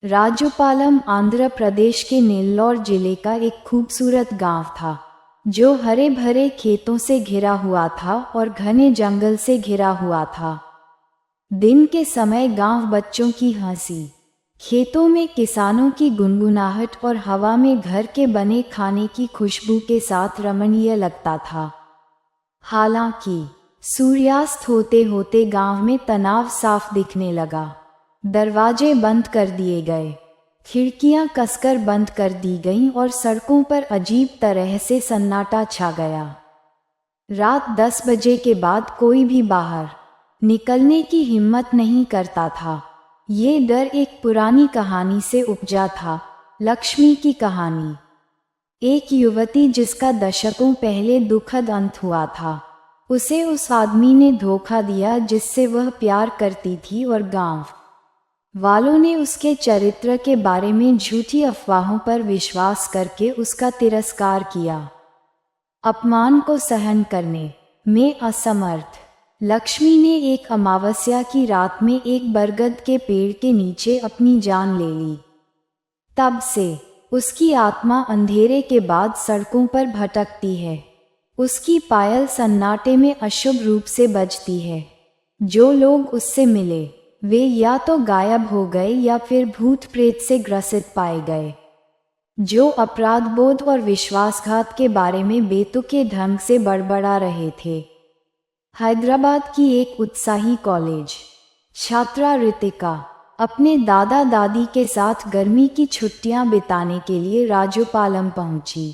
राजुपालम आंध्र प्रदेश के नेल्लौर जिले का एक खूबसूरत गांव था, जो हरे भरे खेतों से घिरा हुआ था और घने जंगल से घिरा हुआ था। दिन के समय गांव बच्चों की हंसी, खेतों में किसानों की गुनगुनाहट और हवा में घर के बने खाने की खुशबू के साथ रमणीय लगता था। हालांकि सूर्यास्त होते होते गांव में तनाव साफ दिखने लगा। दरवाजे बंद कर दिए गए, खिड़कियां कसकर बंद कर दी गईं और सड़कों पर अजीब तरह से सन्नाटा छा गया। रात 10 बजे के बाद कोई भी बाहर निकलने की हिम्मत नहीं करता था। ये डर एक पुरानी कहानी से उपजा था, लक्ष्मी की कहानी। एक युवती जिसका दशकों पहले दुखद अंत हुआ था। उसे उस आदमी ने धोखा दिया जिससे वह प्यार करती थी और गांव वालों ने उसके चरित्र के बारे में झूठी अफवाहों पर विश्वास करके उसका तिरस्कार किया। अपमान को सहन करने में असमर्थ लक्ष्मी ने एक अमावस्या की रात में एक बरगद के पेड़ के नीचे अपनी जान ले ली। तब से उसकी आत्मा अंधेरे के बाद सड़कों पर भटकती है। उसकी पायल सन्नाटे में अशुभ रूप से बजती है। जो लोग उससे मिले वे या तो गायब हो गए या फिर भूत प्रेत से ग्रसित पाए गए, जो अपराध बोध और विश्वासघात के बारे में बेतुके ढंग से बड़बड़ा रहे थे। हैदराबाद की एक उत्साही कॉलेज छात्रा रितिका अपने दादा दादी के साथ गर्मी की छुट्टियां बिताने के लिए राजुपालम पहुंची।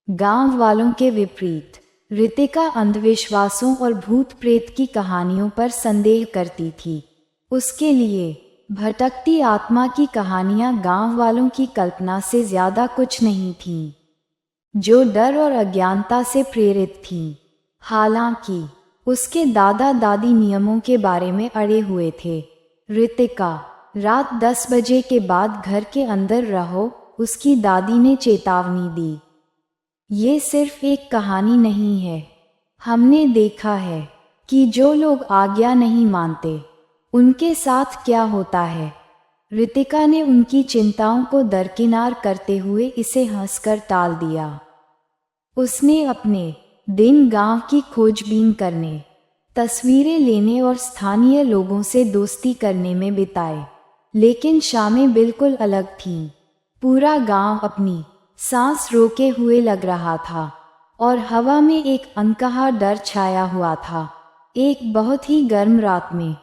गांव वालों के विपरीत रितिका अंधविश्वासों और भूत प्रेत की कहानियों पर संदेह करती थी। उसके लिए भटकती आत्मा की कहानियां गांव वालों की कल्पना से ज्यादा कुछ नहीं थीं, जो डर और अज्ञानता से प्रेरित थीं। हालांकि उसके दादा दादी नियमों के बारे में अड़े हुए थे। रितिका, रात 10 बजे के बाद घर के अंदर रहो, उसकी दादी ने चेतावनी दी। ये सिर्फ एक कहानी नहीं है। हमने देखा है कि जो लोग आज्ञा नहीं मानते उनके साथ क्या होता है। रितिका ने उनकी चिंताओं को दरकिनार करते हुए इसे हंसकर टाल दिया। उसने अपने दिन गांव की खोजबीन करने, तस्वीरें लेने और स्थानीय लोगों से दोस्ती करने में बिताए। लेकिन शामें बिल्कुल अलग थीं। पूरा गांव अपनी सांस रोके हुए लग रहा था और हवा में एक अनकहा डर छाया हुआ था। एक बहुत ही गर्म रात में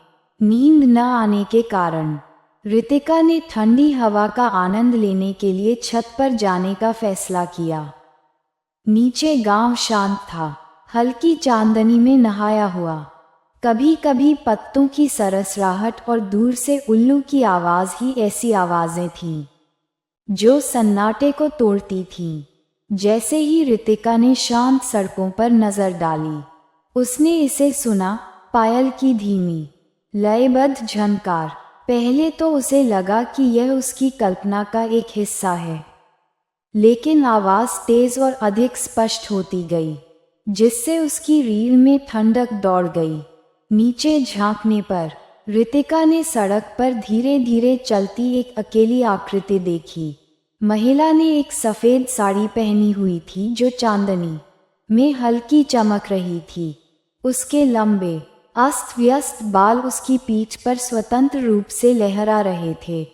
नींद न आने के कारण रितिका ने ठंडी हवा का आनंद लेने के लिए छत पर जाने का फैसला किया। नीचे गांव शांत था, हल्की चांदनी में नहाया हुआ। कभी कभी पत्तों की सरसराहट और दूर से उल्लू की आवाज ही ऐसी आवाजें थीं जो सन्नाटे को तोड़ती थीं। जैसे ही रितिका ने शांत सड़कों पर नजर डाली, उसने इसे सुना, पायल की धीमी लयबद्ध झनकार। पहले तो उसे लगा कि यह उसकी कल्पना का एक हिस्सा है, लेकिन आवाज तेज और अधिक स्पष्ट होती गई, जिससे उसकी रीढ़ में ठंडक दौड़ गई। नीचे झांकने पर रितिका ने सड़क पर धीरे धीरे चलती एक अकेली आकृति देखी। महिला ने एक सफेद साड़ी पहनी हुई थी जो चांदनी में हल्की चमक रही थी। उसके लंबे अस्त व्यस्त बाल उसकी पीठ पर स्वतंत्र रूप से लहरा रहे थे,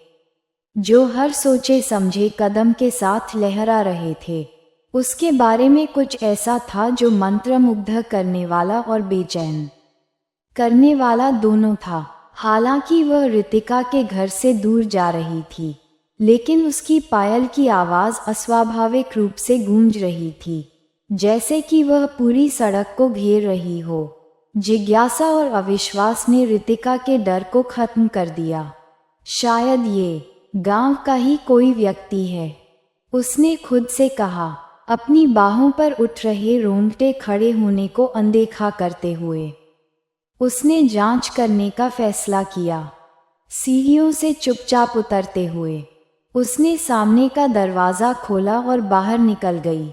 जो हर सोचे समझे कदम के साथ लहरा रहे थे। उसके बारे में कुछ ऐसा था जो मंत्रमुग्ध करने वाला और बेचैन करने वाला दोनों था। हालांकि वह रितिका के घर से दूर जा रही थी, लेकिन उसकी पायल की आवाज अस्वाभाविक रूप से गूंज रही थी, जैसे कि वह पूरी सड़क को घेर रही हो। जिज्ञासा और अविश्वास ने रितिका के डर को खत्म कर दिया। शायद ये गांव का ही कोई व्यक्ति है, उसने खुद से कहा, अपनी बाहों पर उठ रहे रोंगटे खड़े होने को अनदेखा करते हुए। उसने जांच करने का फैसला किया। सीढ़ियों से चुपचाप उतरते हुए उसने सामने का दरवाज़ा खोला और बाहर निकल गई।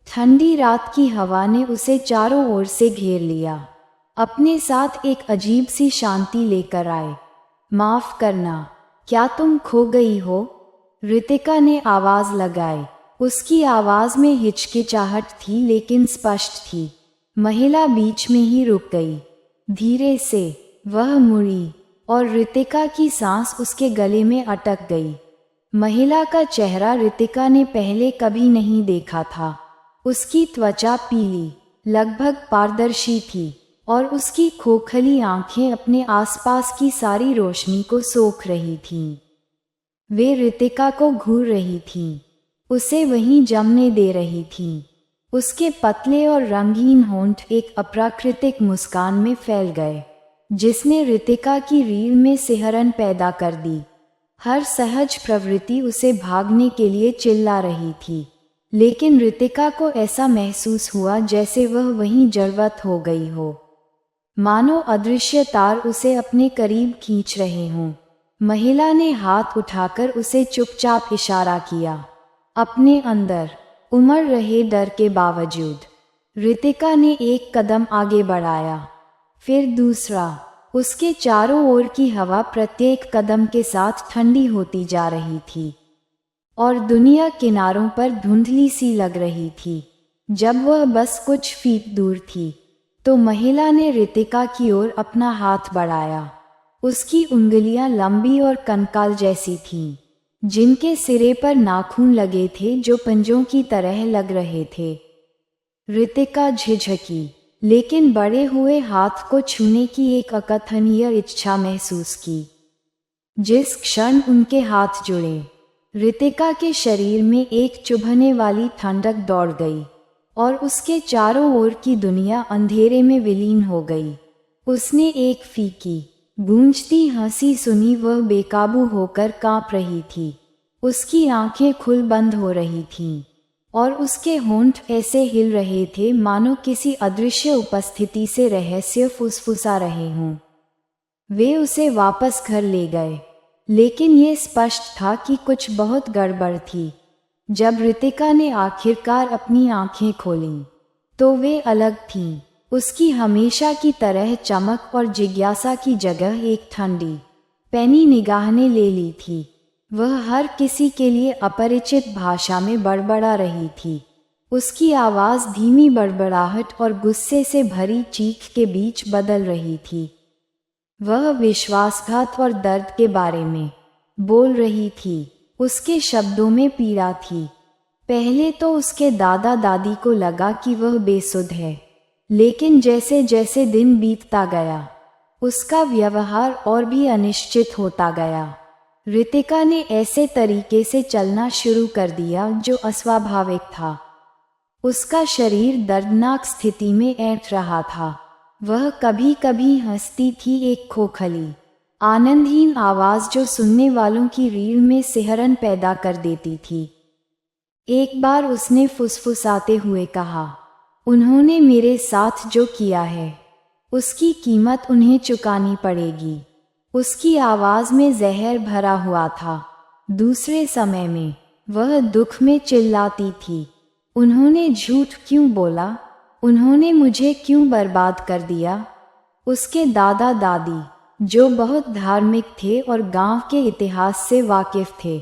ठंडी रात की हवा ने उसे चारों ओर से घेर लिया, अपने साथ एक अजीब सी शांति लेकर आए। माफ करना, क्या तुम खो गई हो? ऋतिका ने आवाज लगाई। उसकी आवाज में हिचकिचाहट थी लेकिन स्पष्ट थी। महिला बीच में ही रुक गई। धीरे से वह मुड़ी और ऋतिका की सांस उसके गले में अटक गई। महिला का चेहरा ऋतिका ने पहले कभी नहीं देखा था। उसकी त्वचा पीली, लगभग पारदर्शी थी और उसकी खोखली आंखें अपने आसपास की सारी रोशनी को सोख रही थीं। वे ऋतिका को घूर रही थीं, उसे वहीं जमने दे रही थीं। उसके पतले और रंगीन होंठ एक अप्राकृतिक मुस्कान में फैल गए, जिसने ऋतिका की रीढ़ में सिहरन पैदा कर दी। हर सहज प्रवृत्ति उसे भागने के लिए चिल्ला रही थी, लेकिन ऋतिका को ऐसा महसूस हुआ जैसे वह वहीं जड़वत हो गई हो, मानो अदृश्य तार उसे अपने करीब खींच रहे हों। महिला ने हाथ उठाकर उसे चुपचाप इशारा किया। अपने अंदर उमड़ रहे डर के बावजूद ऋतिका ने एक कदम आगे बढ़ाया, फिर दूसरा। उसके चारों ओर की हवा प्रत्येक कदम के साथ ठंडी होती जा रही थी और दुनिया किनारों पर धुंधली सी लग रही थी। जब वह बस कुछ फीट दूर थी तो महिला ने ऋतिका की ओर अपना हाथ बढ़ाया। उसकी उंगलियां लंबी और कंकाल जैसी थीं, जिनके सिरे पर नाखून लगे थे जो पंजों की तरह लग रहे थे। ऋतिका झिझकी, लेकिन बड़े हुए हाथ को छूने की एक अकथनीय इच्छा महसूस की। जिस क्षण उनके हाथ जुड़े, ऋतिका के शरीर में एक चुभने वाली ठंडक दौड़ गई और उसके चारों ओर की दुनिया अंधेरे में विलीन हो गई। उसने एक फीकी, गूंजती हंसी सुनी। वह बेकाबू होकर कांप रही थी। उसकी आंखें खुल बंद हो रही थीं और उसके होंठ ऐसे हिल रहे थे मानो किसी अदृश्य उपस्थिति से रहस्य फुसफुसा रहे हों। वे उसे वापस घर ले गए, लेकिन ये स्पष्ट था कि कुछ बहुत गड़बड़ थी। जब ऋतिका ने आखिरकार अपनी आंखें खोलीं, तो वे अलग थीं। उसकी हमेशा की तरह चमक और जिज्ञासा की जगह एक ठंडी, पैनी निगाह ने ले ली थी। वह हर किसी के लिए अपरिचित भाषा में बड़बड़ा रही थी। उसकी आवाज़ धीमी बड़बड़ाहट और गुस्से से भरी चीख के बीच बदल रही थी। वह विश्वासघात और दर्द के बारे में बोल रही थी। उसके शब्दों में पीड़ा थी। पहले तो उसके दादा दादी को लगा कि वह बेसुध है, लेकिन जैसे जैसे दिन बीतता गया, उसका व्यवहार और भी अनिश्चित होता गया। ऋतिका ने ऐसे तरीके से चलना शुरू कर दिया जो अस्वाभाविक था। उसका शरीर दर्दनाक स्थिति में ऐंठ रहा था। वह कभी कभी हंसती थी, एक खोखली, आनंदहीन आवाज जो सुनने वालों की रीढ़ में सिहरन पैदा कर देती थी। एक बार उसने फुसफुसाते हुए कहा, उन्होंने मेरे साथ जो किया है, उसकी कीमत उन्हें चुकानी पड़ेगी। उसकी आवाज में जहर भरा हुआ था। दूसरे समय में वह दुख में चिल्लाती थी, उन्होंने झूठ क्यों बोला? उन्होंने मुझे क्यों बर्बाद कर दिया? उसके दादा दादी, जो बहुत धार्मिक थे और गांव के इतिहास से वाकिफ थे,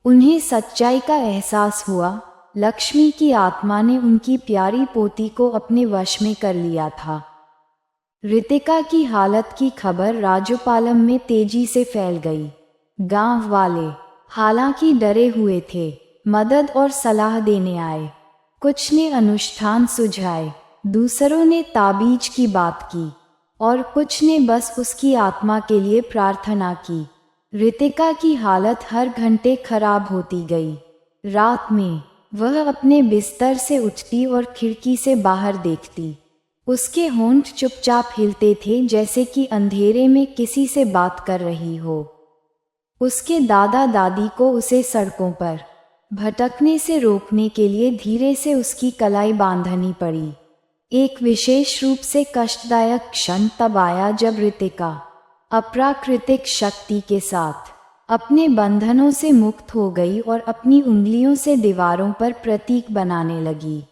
उन्हें सच्चाई का एहसास हुआ। लक्ष्मी की आत्मा ने उनकी प्यारी पोती को अपने वश में कर लिया था। ऋतिका की हालत की खबर राजोपालम में तेजी से फैल गई। गांव वाले हालांकि डरे हुए थे, मदद और सलाह देने आए। कुछ ने अनुष्ठान सुझाए, दूसरों ने ताबीज की बात की और कुछ ने बस उसकी आत्मा के लिए प्रार्थना की। ऋतिका की हालत हर घंटे खराब होती गई। रात में वह अपने बिस्तर से उठती और खिड़की से बाहर देखती। उसके होंठ चुपचाप हिलते थे, जैसे कि अंधेरे में किसी से बात कर रही हो। उसके दादा दादी को उसे सड़कों पर भटकने से रोकने के लिए धीरे से उसकी कलाई बांधनी पड़ी। एक विशेष रूप से कष्टदायक क्षण तब आया जब ऋतिका अप्राकृतिक शक्ति के साथ अपने बंधनों से मुक्त हो गई और अपनी उंगलियों से दीवारों पर प्रतीक बनाने लगी।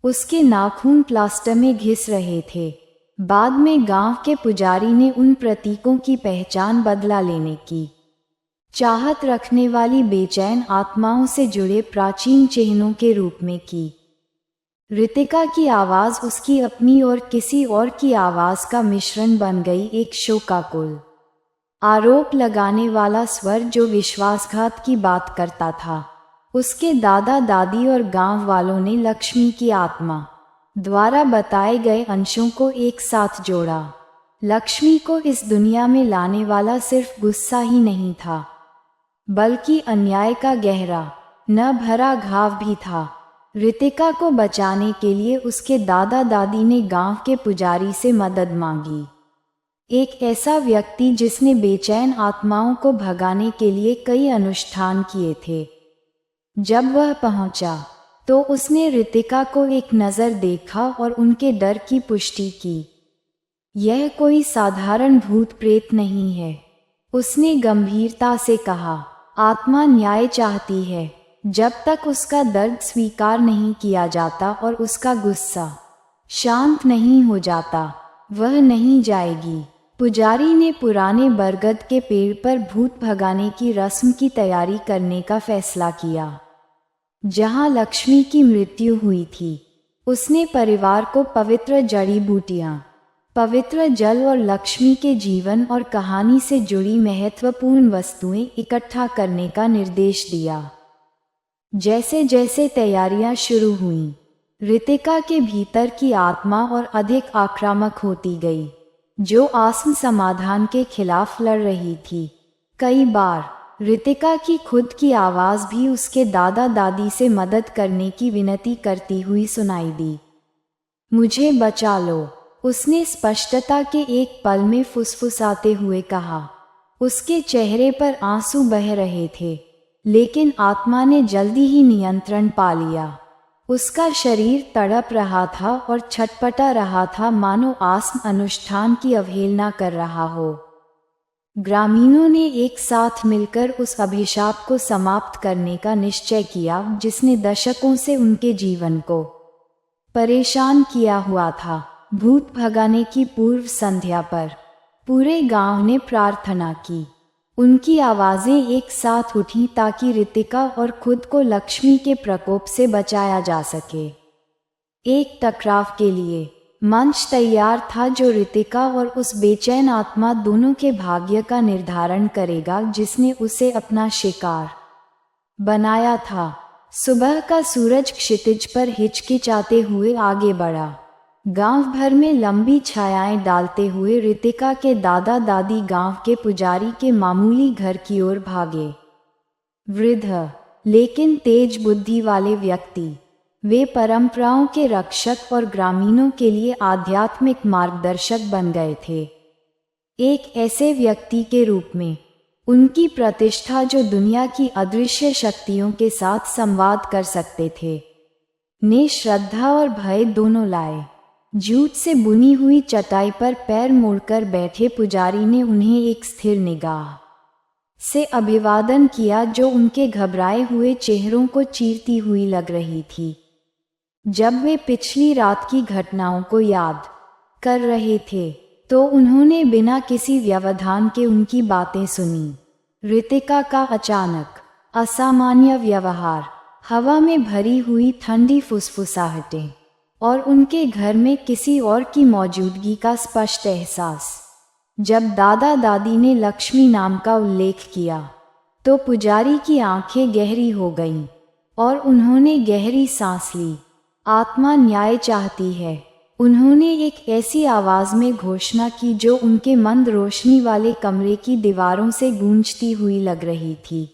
उसके नाखून प्लास्टर में घिस रहे थे। बाद में गांव के पुजारी ने उन प्रतीकों की पहचान बदला लेने की चाहत रखने वाली बेचैन आत्माओं से जुड़े प्राचीन चिन्हों के रूप में की। रितिका की आवाज उसकी अपनी और किसी और की आवाज का मिश्रण बन गई, एक शोकाकुल आरोप लगाने वाला स्वर जो विश्वासघात की बात करता था। उसके दादा दादी और गांव वालों ने लक्ष्मी की आत्मा द्वारा बताए गए अंशों को एक साथ जोड़ा। लक्ष्मी को इस दुनिया में लाने वाला सिर्फ गुस्सा ही नहीं था, बल्कि अन्याय का गहरा न भरा घाव भी था। रितिका को बचाने के लिए उसके दादा दादी ने गांव के पुजारी से मदद मांगी, एक ऐसा व्यक्ति जिसने बेचैन आत्माओं को भगाने के लिए कई अनुष्ठान किए थे। जब वह पहुंचा तो उसने रितिका को एक नज़र देखा और उनके डर की पुष्टि की। यह कोई साधारण भूत प्रेत नहीं है, उसने गंभीरता से कहा। आत्मा न्याय चाहती है। जब तक उसका दर्द स्वीकार नहीं किया जाता और उसका गुस्सा शांत नहीं हो जाता, वह नहीं जाएगी। पुजारी ने पुराने बरगद के पेड़ पर भूत भगाने की रस्म की तैयारी करने का फैसला किया। जहां लक्ष्मी की मृत्यु हुई थी, उसने परिवार को पवित्र जड़ी बूटियां, पवित्र जल और लक्ष्मी के जीवन और कहानी से जुड़ी महत्वपूर्ण वस्तुएं इकट्ठा करने का निर्देश दिया। जैसे जैसे तैयारियां शुरू हुईं, रितिका के भीतर की आत्मा और अधिक आक्रामक होती गई, जो आत्म समाधान के खिलाफ लड़ रही थी। कई बार रितिका की खुद की आवाज़ भी उसके दादा दादी से मदद करने की विनती करती हुई सुनाई दी। मुझे बचा लो, उसने स्पष्टता के एक पल में फुसफुसाते हुए कहा। उसके चेहरे पर आंसू बह रहे थे, लेकिन आत्मा ने जल्दी ही नियंत्रण पा लिया। उसका शरीर तड़प रहा था और छटपटा रहा था, मानो आत्म अनुष्ठान की अवहेलना कर रहा हो। ग्रामीणों ने एक साथ मिलकर उस अभिशाप को समाप्त करने का निश्चय किया, जिसने दशकों से उनके जीवन को परेशान किया हुआ था। भूत भगाने की पूर्व संध्या पर पूरे गांव ने प्रार्थना की। उनकी आवाज़ें एक साथ उठीं ताकि रितिका और खुद को लक्ष्मी के प्रकोप से बचाया जा सके। एक टकराव के लिए मंच तैयार था, जो रितिका और उस बेचैन आत्मा दोनों के भाग्य का निर्धारण करेगा, जिसने उसे अपना शिकार बनाया था। सुबह का सूरज क्षितिज पर हिचकिचाते हुए आगे बढ़ा, गांव भर में लंबी छायाएं डालते हुए रितिका के दादा दादी गांव के पुजारी के मामूली घर की ओर भागे। वृद्ध लेकिन तेज बुद्धि वाले व्यक्ति, वे परंपराओं के रक्षक और ग्रामीणों के लिए आध्यात्मिक मार्गदर्शक बन गए थे। एक ऐसे व्यक्ति के रूप में उनकी प्रतिष्ठा जो दुनिया की अदृश्य शक्तियों के साथ संवाद कर सकते थे, ने श्रद्धा और भय दोनों लाए। जूट से बुनी हुई चटाई पर पैर मोड़कर बैठे पुजारी ने उन्हें एक स्थिर निगाह से अभिवादन किया, जो उनके घबराए हुए चेहरों को चीरती हुई लग रही थी। जब वे पिछली रात की घटनाओं को याद कर रहे थे, तो उन्होंने बिना किसी व्यवधान के उनकी बातें सुनी। रितिका का अचानक असामान्य व्यवहार, हवा में भरी हुई ठंडी फुसफुसाहटें और उनके घर में किसी और की मौजूदगी का स्पष्ट एहसास। जब दादा दादी ने लक्ष्मी नाम का उल्लेख किया, तो पुजारी की आंखें गहरी हो गईं और उन्होंने गहरी सांस ली। आत्मा न्याय चाहती है, उन्होंने एक ऐसी आवाज़ में घोषणा की जो उनके मंद रोशनी वाले कमरे की दीवारों से गूंजती हुई लग रही थी।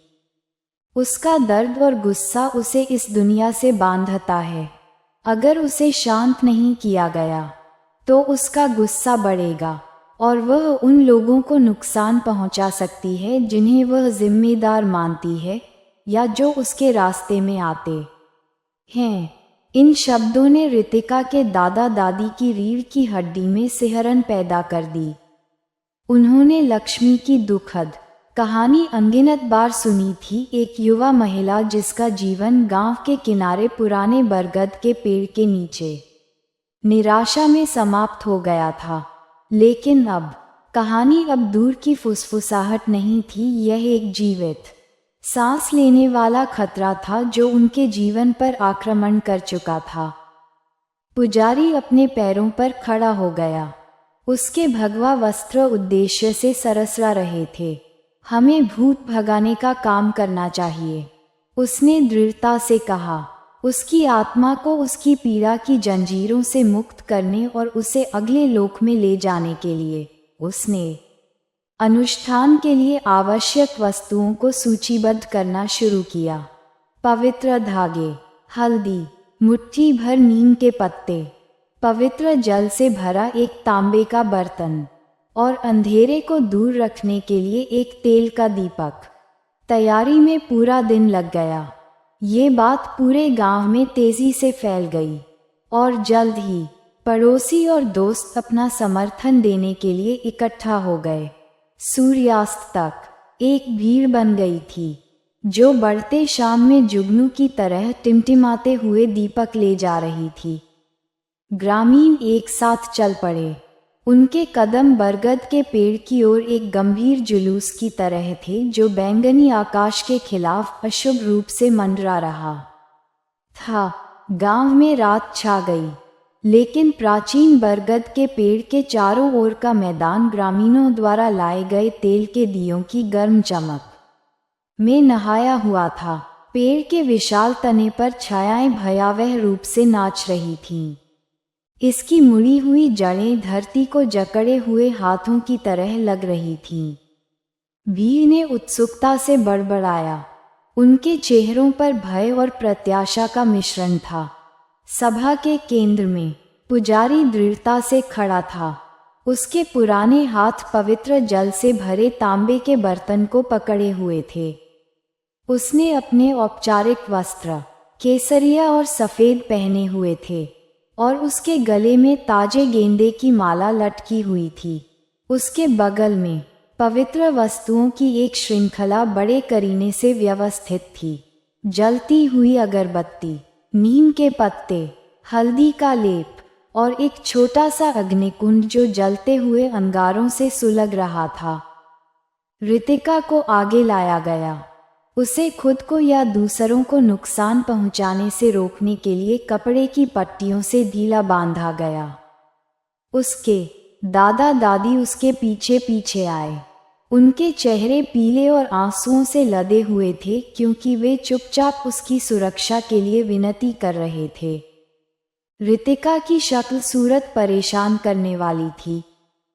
उसका दर्द और गुस्सा उसे इस दुनिया से बांधता है। अगर उसे शांत नहीं किया गया, तो उसका गुस्सा बढ़ेगा और वह उन लोगों को नुकसान पहुंचा सकती है जिन्हें वह जिम्मेदार मानती है या जो उसके रास्ते में आते हैं। इन शब्दों ने रितिका के दादा दादी की रीढ़ की हड्डी में सिहरन पैदा कर दी। उन्होंने लक्ष्मी की दुखद कहानी अनगिनत बार सुनी थी, एक युवा महिला जिसका जीवन गांव के किनारे पुराने बरगद के पेड़ के नीचे निराशा में समाप्त हो गया था। लेकिन अब कहानी अब दूर की फुसफुसाहट नहीं थी, यह एक जीवित, सांस लेने वाला खतरा था जो उनके जीवन पर आक्रमण कर चुका था। पुजारी अपने पैरों पर खड़ा हो गया। उसके भगवा वस्त्र उद्देश्य से सरसरा रहे थे। हमें भूत भगाने का काम करना चाहिए, उसने दृढ़ता से कहा। उसकी आत्मा को उसकी पीड़ा की जंजीरों से मुक्त करने और उसे अगले लोक में ले जाने के लिए उसने अनुष्ठान के लिए आवश्यक वस्तुओं को सूचीबद्ध करना शुरू किया। पवित्र धागे, हल्दी, मुट्ठी भर नीम के पत्ते, पवित्र जल से भरा एक तांबे का बर्तन और अंधेरे को दूर रखने के लिए एक तेल का दीपक। तैयारी में पूरा दिन लग गया। ये बात पूरे गांव में तेजी से फैल गई और जल्द ही पड़ोसी और दोस्त अपना समर्थन देने के लिए इकट्ठा हो गए। सूर्यास्त तक एक भीड़ बन गई थी जो बढ़ते शाम में जुगनू की तरह टिमटिमाते हुए दीपक ले जा रही थी। ग्रामीण एक साथ चल पड़े। उनके कदम बरगद के पेड़ की ओर एक गंभीर जुलूस की तरह थे जो बैंगनी आकाश के खिलाफ अशुभ रूप से मंडरा रहा था। गांव में रात छा गई, लेकिन प्राचीन बरगद के पेड़ के चारों ओर का मैदान ग्रामीणों द्वारा लाए गए तेल के दियों की गर्म चमक में नहाया हुआ था। पेड़ के विशाल तने पर छायाएं भयावह रूप से नाच रही थीं। इसकी मुड़ी हुई जड़ें धरती को जकड़े हुए हाथों की तरह लग रही थीं। भीड़ ने उत्सुकता से बड़बड़ाया। उनके चेहरों पर भय और प्रत्याशा का मिश्रण था। सभा के केंद्र में पुजारी दृढ़ता से खड़ा था। उसके पुराने हाथ पवित्र जल से भरे तांबे के बर्तन को पकड़े हुए थे। उसने अपने औपचारिक वस्त्र केसरिया और सफ़ेद पहने हुए थे और उसके गले में ताजे गेंदे की माला लटकी हुई थी। उसके बगल में पवित्र वस्तुओं की एक श्रृंखला बड़े करीने से व्यवस्थित थी। जलती हुई अगरबत्ती, नीम के पत्ते, हल्दी का लेप और एक छोटा सा अग्निकुंड जो जलते हुए अंगारों से सुलग रहा था। रितिका को आगे लाया गया। उसे खुद को या दूसरों को नुकसान पहुंचाने से रोकने के लिए कपड़े की पट्टियों से ढीला बांधा गया। उसके दादा दादी उसके पीछे पीछे आए। उनके चेहरे पीले और आंसुओं से लदे हुए थे क्योंकि वे चुपचाप उसकी सुरक्षा के लिए विनती कर रहे थे। रितिका की शक्ल सूरत परेशान करने वाली थी।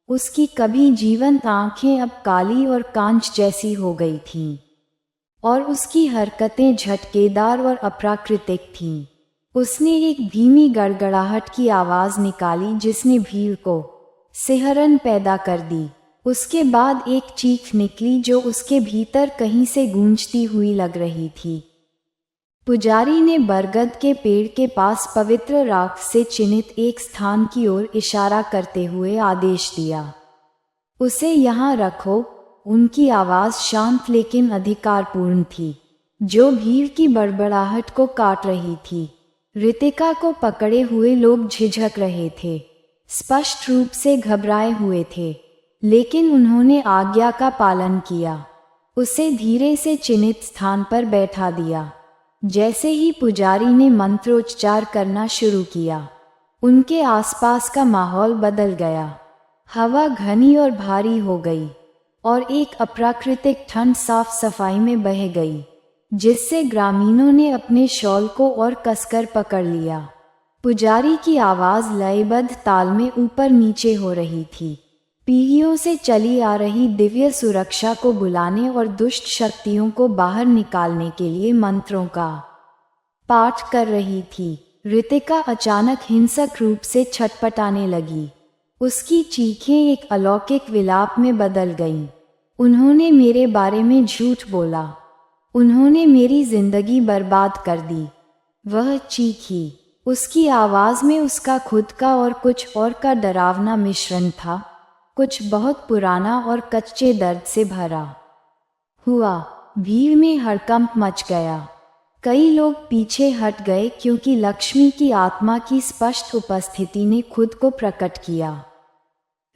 उसकी कभी जीवंत आंखें अब काली और कांच जैसी हो गई थीं और उसकी हरकतें झटकेदार और अप्राकृतिक थीं। उसने एक धीमी गड़गड़ाहट की आवाज़ निकाली जिसने भीड़ को सिहरन पैदा कर दी। उसके बाद एक चीख निकली जो उसके भीतर कहीं से गूंजती हुई लग रही थी। पुजारी ने बरगद के पेड़ के पास पवित्र राख से चिन्हित एक स्थान की ओर इशारा करते हुए आदेश दिया, उसे यहाँ रखो। उनकी आवाज़ शांत लेकिन अधिकारपूर्ण थी, जो भीड़ की बड़बड़ाहट को काट रही थी। रितिका को पकड़े हुए लोग झिझक रहे थे, स्पष्ट रूप से घबराए हुए थे, लेकिन उन्होंने आज्ञा का पालन किया। उसे धीरे से चिन्हित स्थान पर बैठा दिया। जैसे ही पुजारी ने मंत्रोच्चार करना शुरू किया, उनके आसपास का माहौल बदल गया। हवा घनी और भारी हो गई और एक अप्राकृतिक ठंड साफ सफाई में बह गई, जिससे ग्रामीणों ने अपने शॉल को और कसकर पकड़ लिया। पुजारी की आवाज़ लयबद्ध ताल में ऊपर नीचे हो रही थी, पीढ़ियों से चली आ रही दिव्य सुरक्षा को बुलाने और दुष्ट शक्तियों को बाहर निकालने के लिए मंत्रों का पाठ कर रही थी। रितिका अचानक हिंसक रूप से छटपटाने लगी। उसकी चीखें एक अलौकिक विलाप में बदल गईं। उन्होंने मेरे बारे में झूठ बोला, उन्होंने मेरी जिंदगी बर्बाद कर दी, वह चीखी। उसकी आवाज़ में उसका खुद का और कुछ और का डरावना मिश्रण था, कुछ बहुत पुराना और कच्चे दर्द से भरा हुआ। भीड़ में हड़कंप मच गया। कई लोग पीछे हट गए क्योंकि लक्ष्मी की आत्मा की स्पष्ट उपस्थिति ने खुद को प्रकट किया।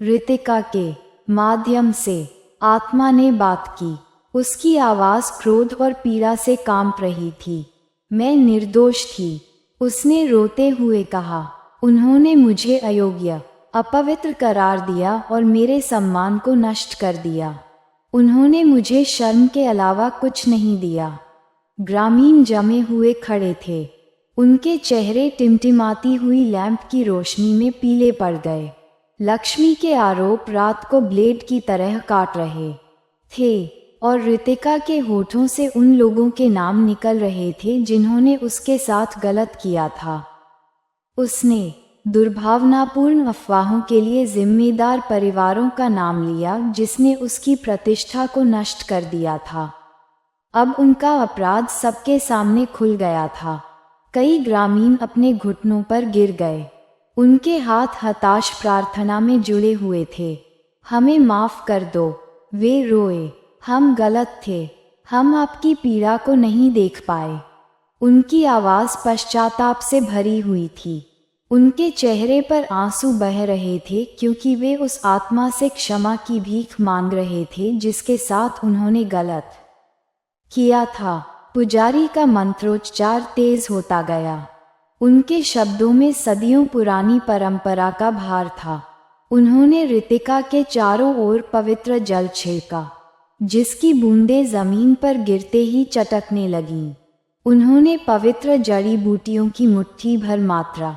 रितिका के माध्यम से आत्मा ने बात की। उसकी आवाज़ क्रोध और पीड़ा से कांप रही थी। मैं निर्दोष थी, उसने रोते हुए कहा। उन्होंने मुझे अयोग्य, अपवित्र करार दिया और मेरे सम्मान को नष्ट कर दिया। उन्होंने मुझे शर्म के अलावा कुछ नहीं दिया। ग्रामीण जमे हुए खड़े थे। उनके चेहरे टिमटिमाती हुई लैंप की रोशनी में पीले पड़ गए। लक्ष्मी के आरोप रात को ब्लेड की तरह काट रहे थे और रितिका के होठों से उन लोगों के नाम निकल रहे थे जिन्होंने उसके साथ गलत किया था। उसने दुर्भावनापूर्ण अफवाहों के लिए जिम्मेदार परिवारों का नाम लिया जिसने उसकी प्रतिष्ठा को नष्ट कर दिया था। अब उनका अपराध सबके सामने खुल गया था। कई ग्रामीण अपने घुटनों पर गिर गए। उनके हाथ हताश प्रार्थना में जुड़े हुए थे। हमें माफ कर दो, वे रोए। हम गलत थे, हम आपकी पीड़ा को नहीं देख पाए। उनकी आवाज़ पश्चाताप से भरी हुई थी। उनके चेहरे पर आंसू बह रहे थे क्योंकि वे उस आत्मा से क्षमा की भीख मांग रहे थे जिसके साथ उन्होंने गलत किया था। पुजारी का मंत्रोच्चार तेज होता गया। उनके शब्दों में सदियों पुरानी परंपरा का भार था। उन्होंने रितिका के चारों ओर पवित्र जल छिड़का, जिसकी बूंदें जमीन पर गिरते ही चटकने लगीं। उन्होंने पवित्र जड़ी बूटियों की मुट्ठी भर मात्रा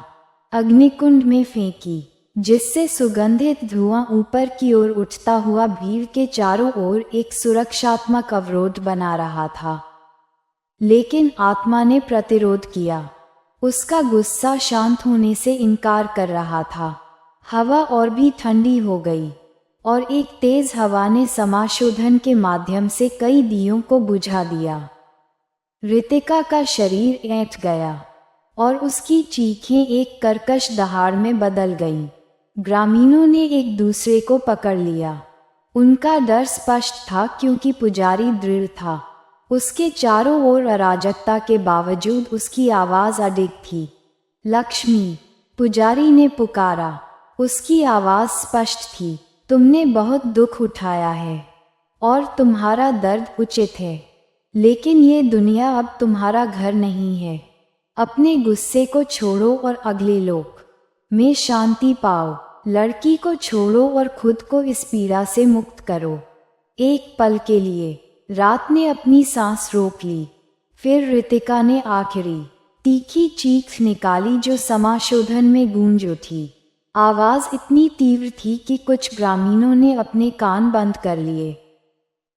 अग्निकुंड में फेंकी, जिससे सुगंधित धुआं ऊपर की ओर उठता हुआ भीड़ के चारों ओर एक सुरक्षात्मक अवरोध बना रहा था। लेकिन आत्मा ने प्रतिरोध किया। उसका गुस्सा शांत होने से इनकार कर रहा था। हवा और भी ठंडी हो गई और एक तेज हवा ने समाशोधन के माध्यम से कई दियों को बुझा दिया। रितिका का शरीर ऐंठ गया और उसकी चीखें एक कर्कश दहाड़ में बदल गईं। ग्रामीणों ने एक दूसरे को पकड़ लिया। उनका डर स्पष्ट था क्योंकि पुजारी दृढ़ था। उसके चारों ओर अराजकता के बावजूद उसकी आवाज़ अडिग थी। लक्ष्मी, पुजारी ने पुकारा। उसकी आवाज़ स्पष्ट थी। तुमने बहुत दुख उठाया है और तुम्हारा दर्द उचित है, लेकिन ये दुनिया अब तुम्हारा घर नहीं है। अपने गुस्से को छोड़ो और अगले लोक में शांति पाओ। लड़की को छोड़ो और खुद को इस पीड़ा से मुक्त करो। एक पल के लिए रात ने अपनी सांस रोक ली। फिर रितिका ने आखिरी तीखी चीख निकाली जो समाशोधन में गूंज उठी। आवाज़ इतनी तीव्र थी कि कुछ ग्रामीणों ने अपने कान बंद कर लिए।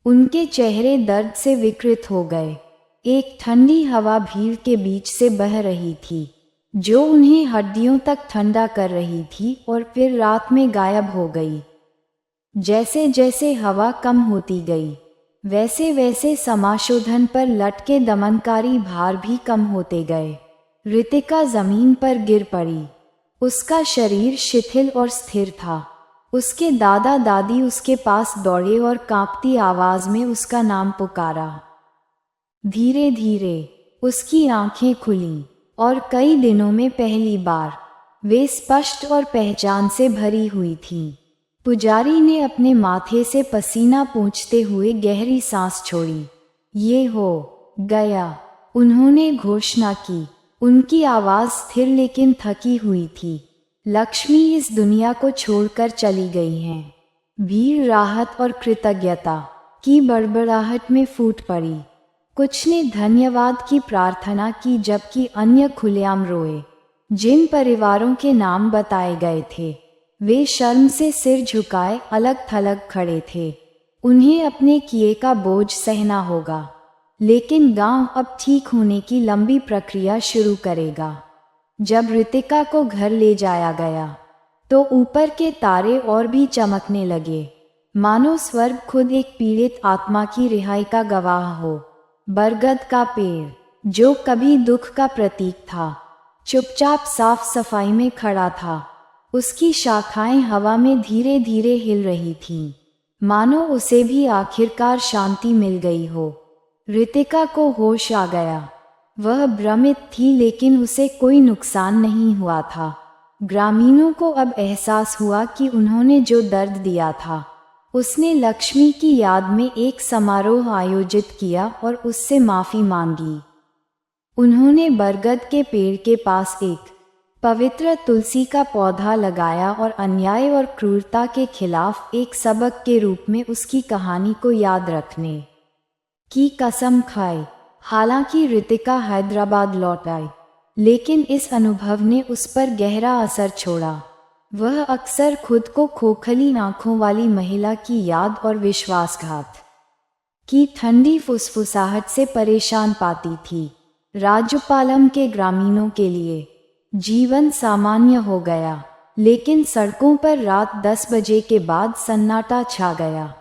उनके चेहरे दर्द से विकृत हो गए। एक ठंडी हवा भीड़ के बीच से बह रही थी, जो उन्हें हड्डियों तक ठंडा कर रही थी और फिर रात में गायब हो गई। जैसे जैसे हवा कम होती गई, वैसे वैसे समाशोधन पर लटके दमनकारी भार भी कम होते गए। रितिका जमीन पर गिर पड़ी। उसका शरीर शिथिल और स्थिर था। उसके दादा दादी उसके पास दौड़े और कांपती आवाज में उसका नाम पुकारा। धीरे धीरे उसकी आंखें खुलीं और कई दिनों में पहली बार वे स्पष्ट और पहचान से भरी हुई थीं। पुजारी ने अपने माथे से पसीना पोंछते हुए गहरी सांस छोड़ी। ये हो गया, उन्होंने घोषणा की। उनकी आवाज़ स्थिर लेकिन थकी हुई थी। लक्ष्मी इस दुनिया को छोड़कर चली गई हैं। भीड़ राहत और कृतज्ञता की बड़बड़ाहट में फूट पड़ी। कुछ ने धन्यवाद की प्रार्थना की जबकि अन्य खुलेआम रोए। जिन परिवारों के नाम बताए गए थे वे शर्म से सिर झुकाए अलग थलग खड़े थे। उन्हें अपने किए का बोझ सहना होगा, लेकिन गांव अब ठीक होने की लंबी प्रक्रिया शुरू करेगा। जब रितिका को घर ले जाया गया तो ऊपर के तारे और भी चमकने लगे, मानो स्वर्ग खुद एक पीड़ित आत्मा की रिहाई का गवाह हो। बरगद का पेड़, जो कभी दुख का प्रतीक था, चुपचाप साफ सफाई में खड़ा था। उसकी शाखाएं हवा में धीरे धीरे हिल रही थीं, मानो उसे भी आखिरकार शांति मिल गई हो। रितिका को होश आ गया। वह भ्रमित थी लेकिन उसे कोई नुकसान नहीं हुआ था। ग्रामीणों को अब एहसास हुआ कि उन्होंने जो दर्द दिया था उसने लक्ष्मी की याद में एक समारोह आयोजित किया और उससे माफ़ी मांगी। उन्होंने बरगद के पेड़ के पास एक पवित्र तुलसी का पौधा लगाया और अन्याय और क्रूरता के खिलाफ एक सबक के रूप में उसकी कहानी को याद रखने की कसम खाई। हालांकि रितिका हैदराबाद लौट आई, लेकिन इस अनुभव ने उस पर गहरा असर छोड़ा। वह अक्सर खुद को खोखली आंखों वाली महिला की याद और विश्वासघात की ठंडी फुसफुसाहट से परेशान पाती थी। राजुपालम के ग्रामीणों के लिए जीवन सामान्य हो गया, लेकिन सड़कों पर रात 10 बजे के बाद सन्नाटा छा गया।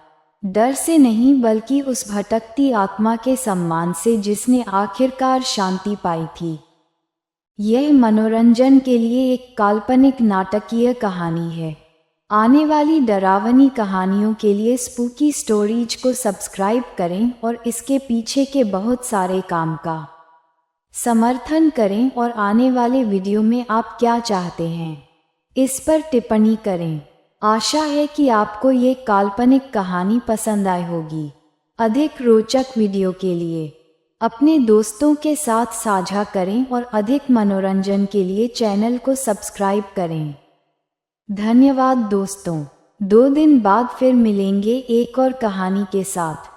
डर से नहीं, बल्कि उस भटकती आत्मा के सम्मान से जिसने आखिरकार शांति पाई थी। यह मनोरंजन के लिए एक काल्पनिक नाटकीय कहानी है। आने वाली डरावनी कहानियों के लिए स्पूकी स्टोरीज को सब्सक्राइब करें और इसके पीछे के बहुत सारे काम का समर्थन करें। और आने वाले वीडियो में आप क्या चाहते हैं, इस पर टिप्पणी करें। आशा है कि आपको ये काल्पनिक कहानी पसंद आई होगी। अधिक रोचक वीडियो के लिए अपने दोस्तों के साथ साझा करें और अधिक मनोरंजन के लिए चैनल को सब्सक्राइब करें। धन्यवाद दोस्तों। 2 दिन बाद फिर मिलेंगे एक और कहानी के साथ।